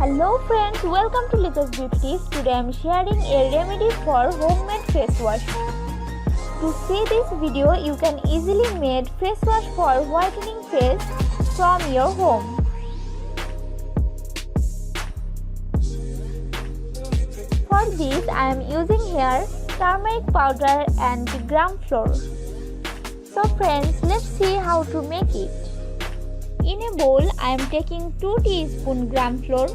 Hello friends, welcome to Liza's Beauty Tips. Today I am sharing a remedy for homemade face wash. To see this video, you can easily make face wash for whitening face from your home. For this, I am using here turmeric powder and gram flour. So friends, let's see how to make it. In a bowl, I am taking 2 teaspoons gram flour,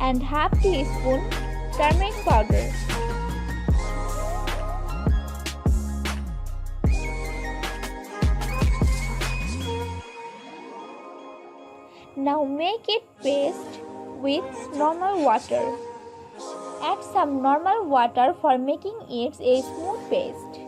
and half teaspoon turmeric powder. Now make it paste with normal water. Add some normal water for making it a smooth paste.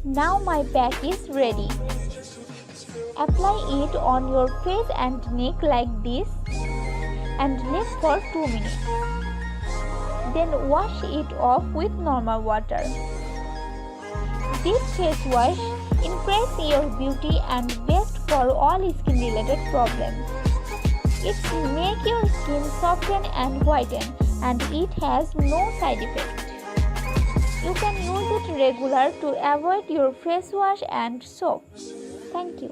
Now my pack is ready. Apply it on your face and neck like this and leave for 2 minutes. Then wash it off with normal water. This face wash improves your beauty and best for all skin related problems. It makes your skin soften and whiten, and it has no side effect. You can use it regular to avoid your face wash and soap. Thank you.